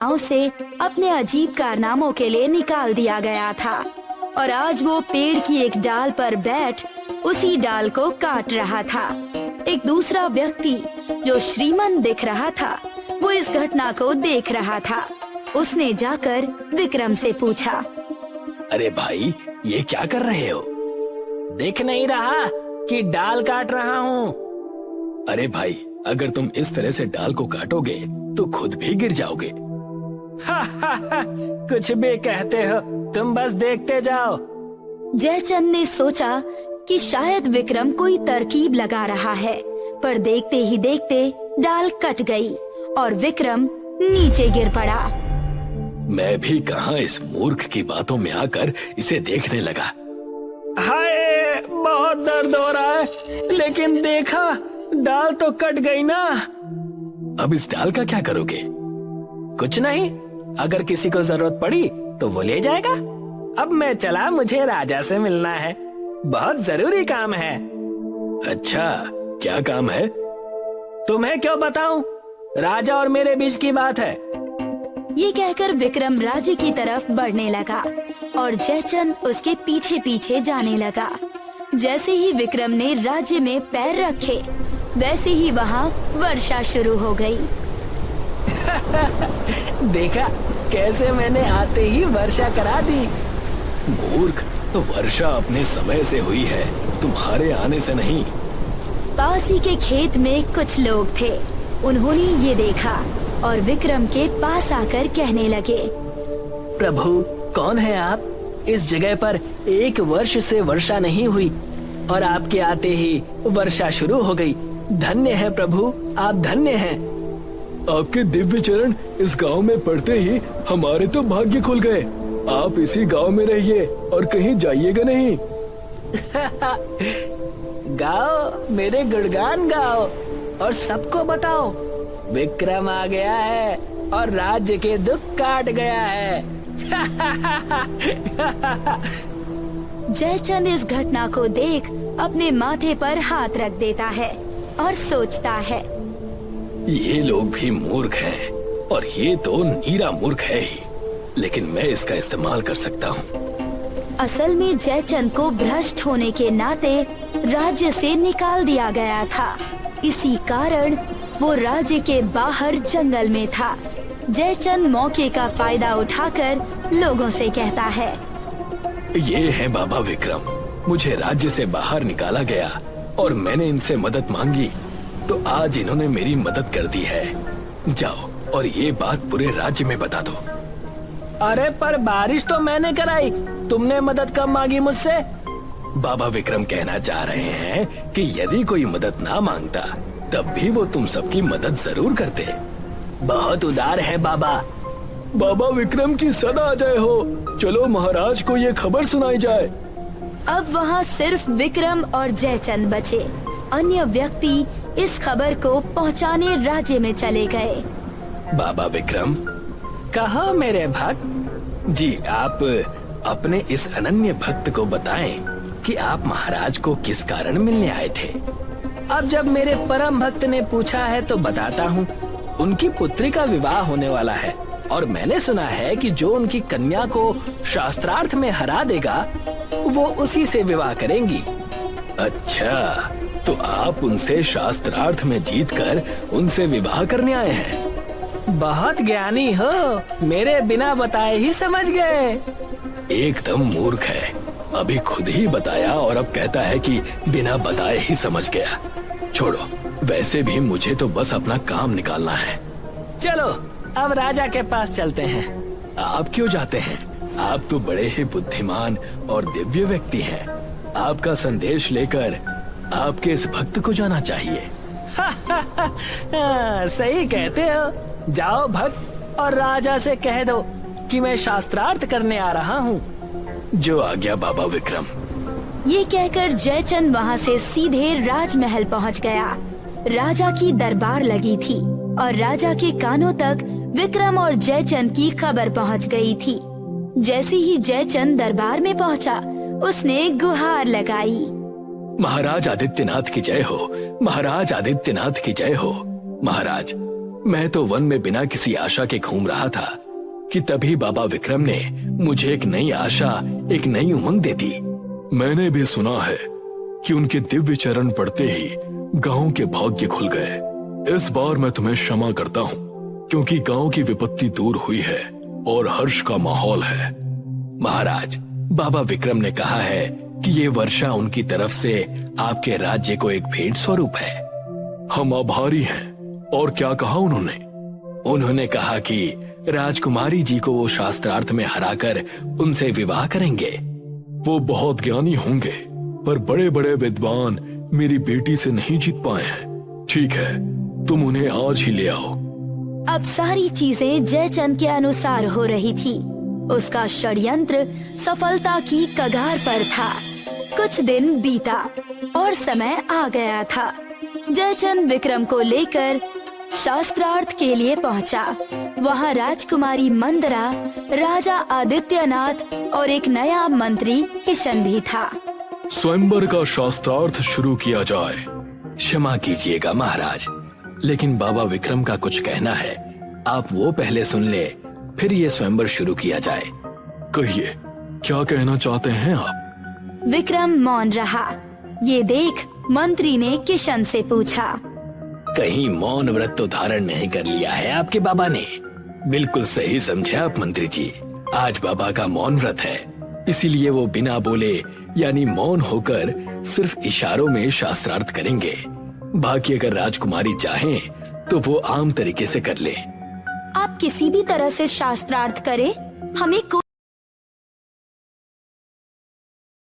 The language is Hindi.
गांव से अपने अजीब कारनामों के लिए निकाल दिया गया था और आज वो पेड़ की एक डाल पर बैठ उसी डाल को काट रहा था। एक दूसरा व्यक्ति जो श्रीमंत दिख रहा था, वो इस घटना को देख रहा था। उसने जाकर विक्रम से पूछा, अरे भाई, ये क्या कर रहे हो? देख नहीं रहा कि डाल काट रहा हूँ। अरे भाई, अगर तुम इस तरह से डाल को काटोगे तो खुद भी गिर जाओगे। कुछ भी कहते हो, तुम बस देखते जाओ। जयचंद ने सोचा कि शायद विक्रम कोई तरकीब लगा रहा है, पर देखते ही देखते डाल कट गई और विक्रम नीचे गिर पड़ा। मैं भी कहां इस मूर्ख की बातों में आकर इसे देखने लगा। हाय, बहुत दर्द हो रहा है, लेकिन देखा डाल तो कट गई ना। अब इस डाल का क्या करोगे? कुछ नहीं, अगर किसी को जरूरत पड़ी तो वो ले जाएगा। अब मैं चला, मुझे राजा से मिलना है, बहुत जरूरी काम है। अच्छा, क्या काम है? तुम्हें क्यों बताऊं? राजा और मेरे बीच की बात है। ये कहकर विक्रम राज्य की तरफ बढ़ने लगा और जयचंद उसके पीछे पीछे जाने लगा। जैसे ही विक्रम ने राज्य में पैर रखे, वैसे ही वहाँ वर्षा शुरू हो गई। देखा कैसे मैंने आते ही वर्षा करा दी। मूर्ख, तो वर्षा अपने समय से हुई है, तुम्हारे आने से नहीं। पास ही के खेत में कुछ लोग थे। उन्होंने ये देखा और विक्रम के पास आकर कहने लगे, प्रभु, कौन है आप? इस जगह पर 1 वर्ष से वर्षा नहीं हुई और आपके आते ही वर्षा शुरू हो गई। धन्य है प्रभु, आप धन्य हैं। आपके दिव्य चरण इस गांव में पड़ते ही हमारे तो भाग्य खुल गए। आप इसी गांव में रहिए और कहीं जाइएगा नहीं। गाओ, मेरे गुणगान गाओ और सबको बताओ, विक्रम आ गया है और राज्य के दुख काट गया है। जयचंद इस घटना को देख अपने माथे पर हाथ रख देता है और सोचता है, ये लोग भी मूर्ख हैं और ये तो नीरा मूर्ख है ही, लेकिन मैं इसका इस्तेमाल कर सकता हूँ। असल में जयचंद को भ्रष्ट होने के नाते राज्य से निकाल दिया गया था। इसी कारण वो राज्य के बाहर जंगल में था। जयचंद मौके का फायदा उठाकर लोगों से कहता है, ये है बाबा विक्रम, मुझे राज्य से बाहर निकाला गया और मैंने इनसे मदद मांगी तो आज इन्होंने मेरी मदद कर दी है। जाओ और ये बात पूरे राज्य में बता दो। अरे पर बारिश तो मैंने कराई, तुमने मदद कब मांगी मुझसे? बाबा विक्रम कहना चाह रहे हैं कि यदि कोई मदद ना मांगता तब भी वो तुम सबकी मदद जरूर करते। बहुत उदार है बाबा। बाबा विक्रम की सदा जय हो। चलो महाराज को ये खबर सुनाई जाए। अब वहाँ सिर्फ विक्रम और जयचंद बचे। अन्य व्यक्ति इस खबर को पहुँचाने राज्य में चले गए। बाबा विक्रम, कहो मेरे भक्त जी, आप अपने इस अनन्य भक्त को बताएं कि आप महाराज को किस कारण मिलने आए थे। अब जब मेरे परम भक्त ने पूछा है तो बताता हूँ। उनकी पुत्री का विवाह होने वाला है और मैंने सुना है कि जो उनकी कन्या को शास्त्रार्थ में हरा देगा वो उसी से विवाह करेंगी। अच्छा, तो आप उनसे शास्त्रार्थ में जीतकर उनसे विवाह करने आए हैं। बहुत ज्ञानी हो, मेरे बिना बताए ही समझ गए। एकदम मूर्ख है, अभी खुद ही बताया और अब कहता है कि बिना बताए ही समझ गया। छोड़ो, वैसे भी मुझे तो बस अपना काम निकालना है। चलो अब राजा के पास चलते हैं। आप क्यों जाते हैं? आप तो बड़े ही बुद्धिमान और दिव्य व्यक्ति हैं। आपका संदेश लेकर आपके इस भक्त को जाना चाहिए। सही कहते हो। जाओ भक्त और राजा से कह दो कि मैं शास्त्रार्थ करने आ रहा हूँ। जो आ गया बाबा विक्रम। ये कहकर जयचंद वहाँ से सीधे राजमहल पहुँच गया। राजा की दरबार लगी थी और राजा के कानों तक विक्रम और जयचंद की खबर पहुँच गई थी। जैसे ही जयचंद दरबार में पहुँचा, उसने गुहार लगाई, महाराज आदित्यनाथ की जय हो, महाराज आदित्यनाथ की जय हो। महाराज, मैं तो वन में बिना किसी आशा के घूम रहा था कि तभी बाबा विक्रम ने मुझे एक नई आशा, एक नई उमंग दे दी। मैंने भी सुना है कि उनके दिव्य चरण पड़ते ही गांव के भाग्य खुल गए। इस बार मैं तुम्हें क्षमा करता हूँ, क्योंकि गांव की विपत्ति दूर हुई है और हर्ष का माहौल है। महाराज, बाबा विक्रम ने कहा है कि ये वर्षा उनकी तरफ से आपके राज्य को एक भेंट स्वरूप है। हम आभारी हैं। और क्या कहा उन्होंने? उन्होंने कहा कि राजकुमारी जी को वो शास्त्रार्थ में हराकर उनसे विवाह करेंगे। वो बहुत ज्ञानी होंगे, पर बड़े बड़े विद्वान मेरी बेटी से नहीं जीत पाए हैं। ठीक है, तुम उन्हें आज ही ले आओ। अब सारी चीजें जयचंद के अनुसार हो रही थी। उसका षड्यंत्र सफलता की कगार पर था। कुछ दिन बीता और समय आ गया था। जयचंद विक्रम को लेकर शास्त्रार्थ के लिए पहुंचा। वहां राजकुमारी मंदरा, राजा आदित्यनाथ और एक नया मंत्री किशन भी था। स्वयंवर का शास्त्रार्थ शुरू किया जाए। क्षमा कीजिएगा महाराज, लेकिन बाबा विक्रम का कुछ कहना है। आप वो पहले सुन ले, फिर ये स्वयंवर शुरू किया जाए। कहिए, क्या कहना चाहते हैं आप? विक्रम मौन रहा। ये देख मंत्री ने किशन से पूछा, कहीं मौन व्रत तो धारण नहीं कर लिया है आपके बाबा ने? बिल्कुल सही समझे आप मंत्री जी। आज बाबा का मौन व्रत है, इसीलिए वो बिना बोले यानी मौन होकर सिर्फ इशारों में शास्त्रार्थ करेंगे। बाकी अगर राजकुमारी चाहें तो वो आम तरीके से कर ले। आप किसी भी तरह से शास्त्रार्थ करें, हमें कोई